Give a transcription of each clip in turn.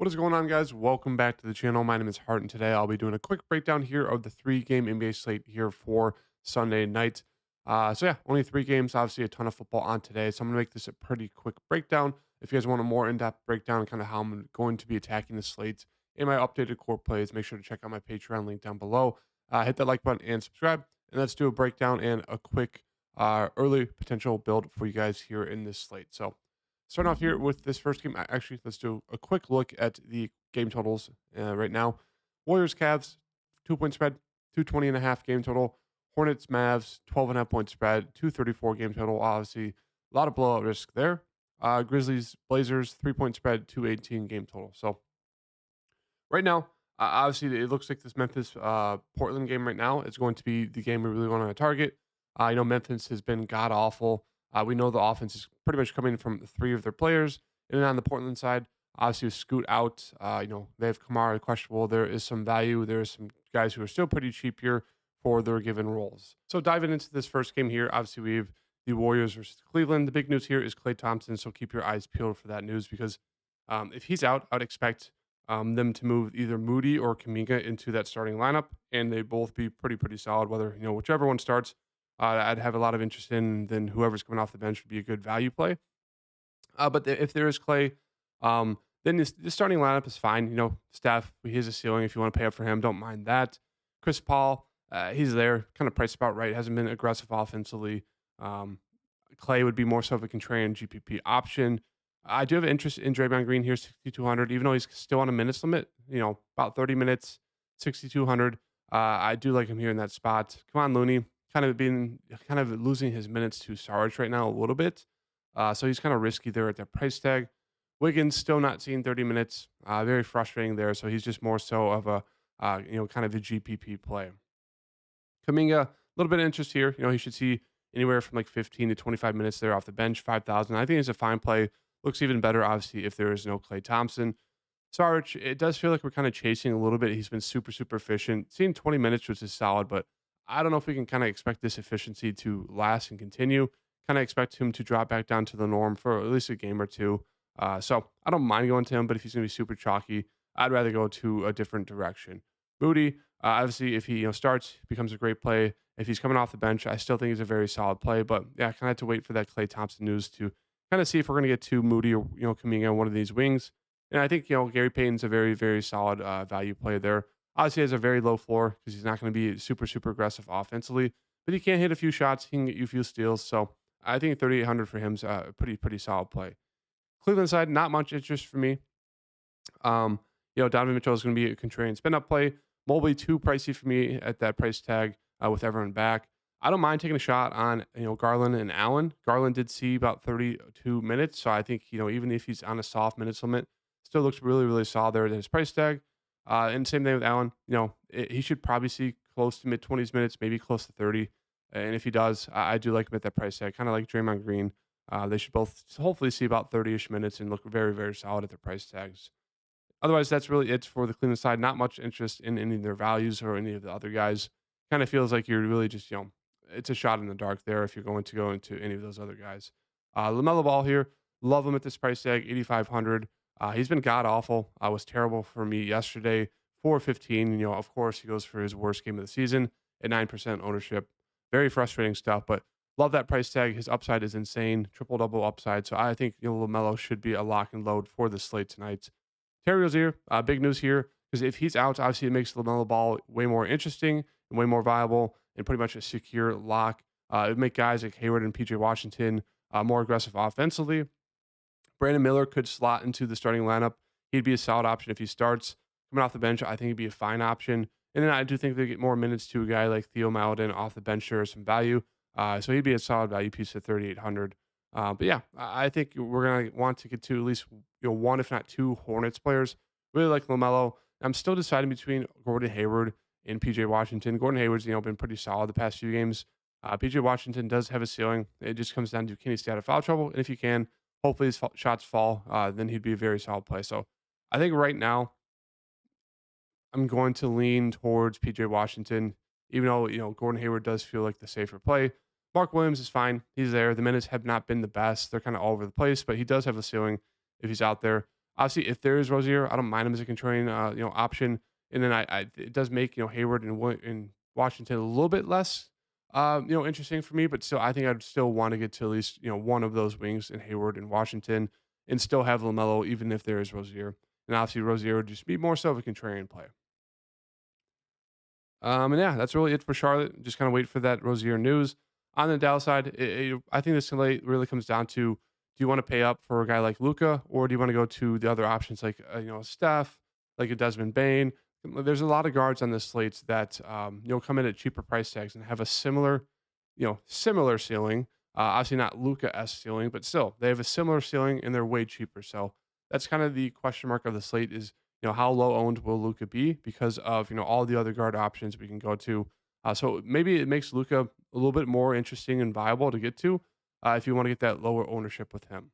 What is going on, guys? Welcome back to the channel. My name is Hart, and today I'll be doing a quick breakdown here of the three-game NBA slate here for Sunday night. So only three games. Obviously, a ton of football on today, so I'm gonna make this a pretty quick breakdown. If you guys want a more in-depth breakdown, kind of how I'm going to be attacking the slate and my updated core plays, make sure to check out my Patreon link down below. Hit that like button and subscribe, and let's do a breakdown and a quick early potential build for you guys here in this slate. So starting off here with this first game, actually, let's do a quick look at the game totals right now. Warriors, Cavs, 2 point spread, 220.5 game total. Hornets, Mavs, 12.5 point spread, 234 game total. Obviously, a lot of blowout risk there. Grizzlies, Blazers, 3 point spread, 218 game total. So right now, obviously, it looks like this Memphis Portland game right now is going to be the game we really want to target. Memphis has been god awful. We know the offense is pretty much coming from three of their players. And then on the Portland side, obviously with Scoot out, they have Kamara questionable. There is some value. There is some guys who are still pretty cheap here for their given roles. So diving into this first game here, obviously we have the Warriors versus Cleveland. The big news here is Klay Thompson. So keep your eyes peeled for that news because if he's out, I would expect them to move either Moody or Kaminga into that starting lineup, and they both be pretty solid. Whether whichever one starts, I'd have a lot of interest in. Then whoever's coming off the bench would be a good value play. If there is Clay, then the starting lineup is fine. Steph, he has a ceiling. If you want to pay up for him, don't mind that. Chris Paul, he's there, kind of priced about right. Hasn't been aggressive offensively. Um, Clay would be more so of a contrarian GPP option. I do have interest in Draymond Green here, 6,200, even though he's still on a minutes limit. About 30 minutes, 6,200. I do like him here in that spot. Come on, Looney, kind of losing his minutes to Sarge right now a little bit. So he's kind of risky there at that price tag. Wiggins still not seeing 30 minutes. Very frustrating there. So he's just more so of a kind of a GPP play. Kaminga, a little bit of interest here. He should see anywhere from like 15 to 25 minutes there off the bench, 5,000. I think it's a fine play. Looks even better, obviously, if there is no Klay Thompson. Sarge, it does feel like we're kind of chasing a little bit. He's been super efficient. Seeing 20 minutes, which is solid, but I don't know if we can kind of expect this efficiency to last and continue. Kind of expect him to drop back down to the norm for at least a game or two. So I don't mind going to him, but if he's going to be super chalky, I'd rather go to a different direction. Moody, obviously, if he starts, becomes a great play. If he's coming off the bench, I still think he's a very solid play. But yeah, I kind of have to wait for that Klay Thompson news to kind of see if we're going to get to Moody or coming on one of these wings. And I think Gary Payton's a very solid value play there. Obviously, he has a very low floor because he's not going to be super aggressive offensively, but he can hit a few shots. He can get you a few steals. So I think 3,800 for him is a pretty solid play. Cleveland side, not much interest for me. Donovan Mitchell is going to be a contrarian spin up play. Mobley too pricey for me at that price tag with everyone back. I don't mind taking a shot on Garland and Allen. Garland did see about 32 minutes, so I think even if he's on a soft minutes limit, still looks really solid there at his price tag. And same thing with Allen. He should probably see close to mid 20s minutes, maybe close to 30. And if he does, I do like him at that price tag, kind of like Draymond Green. They should both hopefully see about 30-ish minutes and look very solid at their price tags. Otherwise, that's really it for the Cleveland side. Not much interest in any of their values or any of the other guys. Kind of feels like you're really just, it's a shot in the dark there if you're going to go into any of those other guys. LaMelo Ball here, love him at this price tag, 8,500. He's been god awful. Was terrible for me yesterday. 415. Of course, he goes for his worst game of the season at 9% ownership. Very frustrating stuff, but love that price tag. His upside is insane. Triple double upside. So I think LaMelo should be a lock and load for the slate tonight. Terry Rozier, big news here because if he's out, obviously it makes LaMelo Ball way more interesting and way more viable and pretty much a secure lock. It would make guys like Hayward and PJ Washington more aggressive offensively. Brandon Miller could slot into the starting lineup. He'd be a solid option if he starts. Coming off the bench, I think he'd be a fine option. And then I do think they get more minutes to a guy like Theo Maledon off the bench or some value. So he'd be a solid value piece at 3,800. I think we're going to want to get to at least one, if not two Hornets players. Really like LaMelo. I'm still deciding between Gordon Hayward and PJ Washington. Gordon Hayward's been pretty solid the past few games. PJ Washington does have a ceiling. It just comes down to can he stay out of foul trouble, and if he can, hopefully his shots fall. Then he'd be a very solid play. So I think right now I'm going to lean towards PJ Washington, even though Gordon Hayward does feel like the safer play. Mark Williams is fine. He's there. The minutes have not been the best. They're kind of all over the place, but he does have a ceiling if he's out there. Obviously, if there is Rozier, I don't mind him as a contrarian, option. And then it does make Hayward and Washington a little bit less, interesting for me. But still, I think I'd still want to get to at least one of those wings in Hayward and Washington, and still have Lamelo, even if there is Rozier. And obviously, Rozier would just be more so of a contrarian play. And yeah, that's really it for Charlotte. Just kind of wait for that Rozier news. On the Dallas side, I think this slate really comes down to: do you want to pay up for a guy like Luca, or do you want to go to the other options like Steph, like a Desmond Bain? There's a lot of guards on this slate that come in at cheaper price tags and have a similar ceiling. Obviously not Luca s ceiling, but still they have a similar ceiling and they're way cheaper. So that's kind of the question mark of the slate is how low owned will Luca be because of all the other guard options we can go to. So maybe it makes Luca a little bit more interesting and viable to get to if you want to get that lower ownership with him.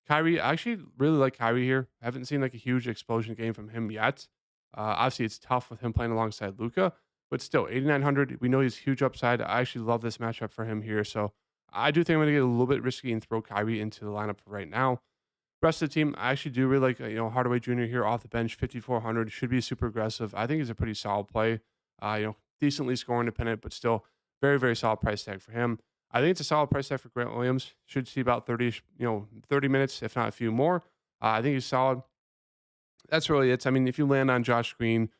Kyrie, I actually really like Kyrie here. I haven't seen like a huge explosion game from him yet. Obviously, it's tough with him playing alongside Luca, but still, 8,900. We know he's huge upside. I actually love this matchup for him here. So I do think I'm going to get a little bit risky and throw Kyrie into the lineup for right now. Rest of the team, I actually do really like Hardaway Jr. here off the bench, 5,400 should be super aggressive. I think he's a pretty solid play. Decently scoring dependent, but still very very solid price tag for him. I think it's a solid price tag for Grant Williams. Should see about 30 minutes, if not a few more. I think he's solid. That's really it. I mean, if you land on Josh Green,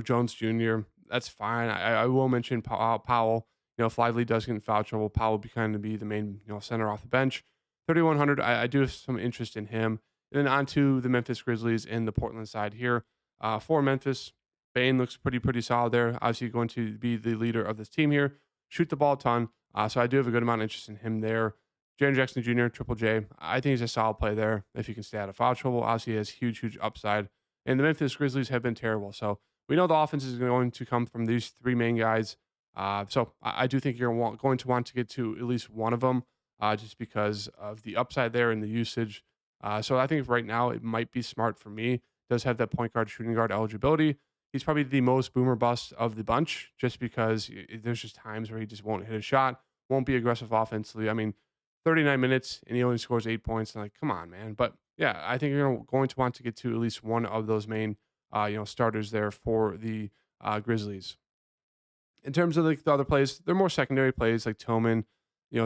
Jones Jr., that's fine. I will mention Powell. If Lively does get in foul trouble, Powell will be kind of be the main center off the bench. 3,100. I do have some interest in him. And then on to the Memphis Grizzlies and the Portland side here. For Memphis, Bane looks pretty solid there. Obviously, going to be the leader of this team here. Shoot the ball a ton. So I do have a good amount of interest in him there. Jaren Jackson Jr., Triple J. I think he's a solid play there if you can stay out of foul trouble. Obviously, he has huge upside. And the Memphis Grizzlies have been terrible. So we know the offense is going to come from these three main guys. So I do think you're going to want to get to at least one of them just because of the upside there and the usage. So I think right now it might be smart for me. Does have that point guard, shooting guard eligibility. He's probably the most boomer bust of the bunch just because there's just times where he just won't hit a shot, won't be aggressive offensively. I mean, 39 minutes and he only scores 8 points. I'm like, come on, man. But yeah, I think you're going to want to get to at least one of those main, starters there for the Grizzlies. In terms of like the other plays, they're more secondary plays like Tillman,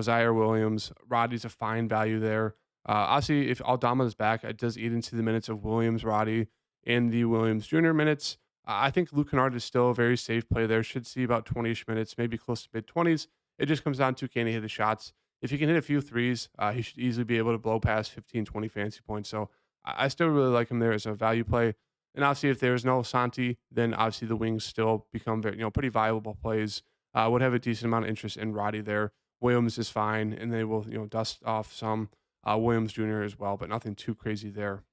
Zaire Williams. Roddy's a fine value there. Obviously, if Aldama is back, it does eat into the minutes of Williams, Roddy, and the Williams Jr. minutes. I think Luke Kennard is still a very safe play there. Should see about 20-ish minutes, maybe close to mid 20s. It just comes down to can he hit the shots. If he can hit a few threes, he should easily be able to blow past 15, 20 fantasy points. So I still really like him there as a value play. And obviously, if there's no Santi, then obviously the wings still become very, pretty viable plays. Would have a decent amount of interest in Roddy there. Williams is fine, and they will, dust off some Williams Jr. as well, but nothing too crazy there.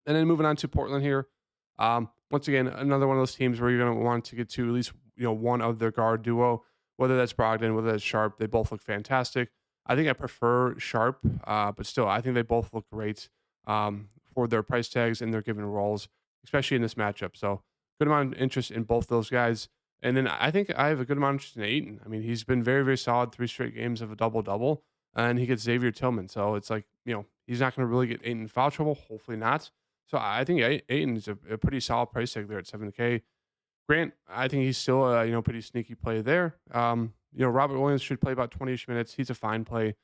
And then moving on to Portland here. Once again, another one of those teams where you're going to want to get to at least one of their guard duo, whether that's Brogdon, whether that's Sharp. They both look fantastic. I think I prefer Sharp, but still, I think they both look great for their price tags and their given roles, especially in this matchup. So good amount of interest in both those guys. And then I think I have a good amount of interest in Aiton. I mean, he's been very solid, 3 straight games of a double-double, and he gets Xavier Tillman. So it's like, he's not going to really get Aiton in foul trouble. Hopefully not. So I think Aiton is a pretty solid price tag there at 7K. Grant, I think he's still a pretty sneaky play there. Robert Williams should play about 20-ish minutes. He's a fine play.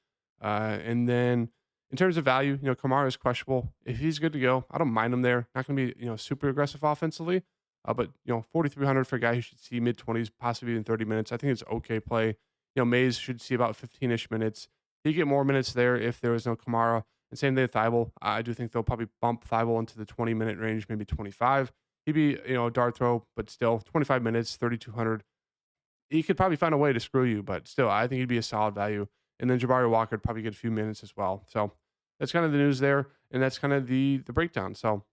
And then in terms of value, Kamara is questionable. If he's good to go, I don't mind him there. Not going to be super aggressive offensively, but 4,300 for a guy who should see mid 20s, possibly even 30 minutes. I think it's okay play. Mays should see about 15-ish minutes. He get more minutes there if there was no Kamara. And same thing with Thibault. I do think they'll probably bump Thibault into the 20-minute range, maybe 25. He'd be, a dart throw, but still 25 minutes, 3,200. He could probably find a way to screw you, but still, I think he'd be a solid value. And then Jabari Walker would probably get a few minutes as well. So that's kind of the news there, and that's kind of the breakdown. So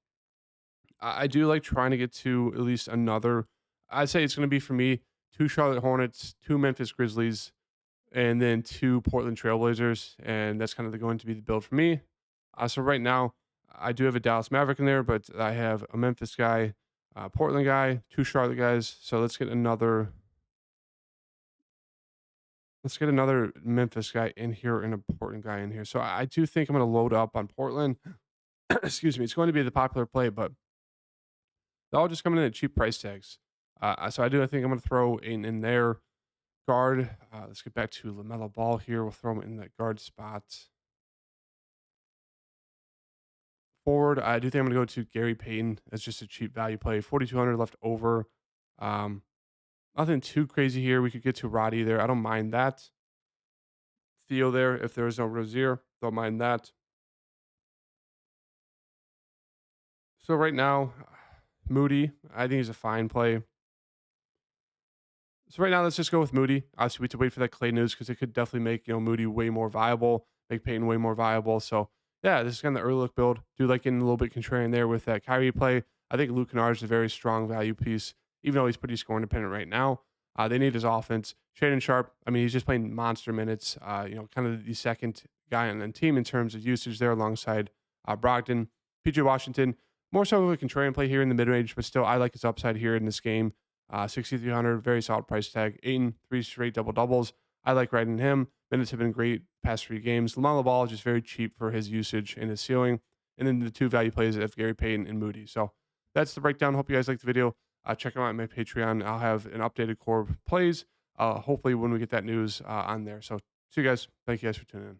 I do like trying to get to at least another. I'd say it's going to be for me 2 Charlotte Hornets, 2 Memphis Grizzlies, and then 2 Portland Trailblazers, and that's kind of going to be the build for me. So right now, I do have a Dallas Maverick in there, but I have a Memphis guy, Portland guy, 2 Charlotte guys. So let's get another. Let's get another Memphis guy in here and a Portland guy in here. So I do think I'm going to load up on Portland. excuse me, it's going to be the popular play, but they're all just coming in at cheap price tags. So I think I'm going to throw in there. Guard. Let's get back to LaMelo Ball here. We'll throw him in that guard spot. Forward, I do think I'm going to go to Gary Payton as just a cheap value play. 4,200 left over. Um, Nothing too crazy here. We could get to Roddy there. I don't mind that. Theo there if there is no Rozier. Don't mind that. So right now, Moody, I think he's a fine play. So right now, let's just go with Moody. Obviously, we have to wait for that Clay news because it could definitely make Moody way more viable, make Payton way more viable. So yeah, this is kind of the early look build. Do like getting a little bit contrarian there with that Kyrie play. I think Luke Kennard is a very strong value piece, even though he's pretty score independent right now. They need his offense. Shaden Sharp, I mean, he's just playing monster minutes. Kind of the second guy on the team in terms of usage there alongside Brogdon, PJ Washington. More so of a contrarian play here in the mid range, but still, I like his upside here in this game. 6,300, very solid price tag. Ayton, 3 straight double doubles. I like riding him. Minutes have been great past 3 games. LaMelo Ball is just very cheap for his usage and his ceiling. And then the two value plays of Gary Payton and Moody. So that's the breakdown. Hope you guys liked the video. Check them out on my Patreon. I'll have an updated core of plays. Hopefully when we get that news on there. So see you guys. Thank you guys for tuning in.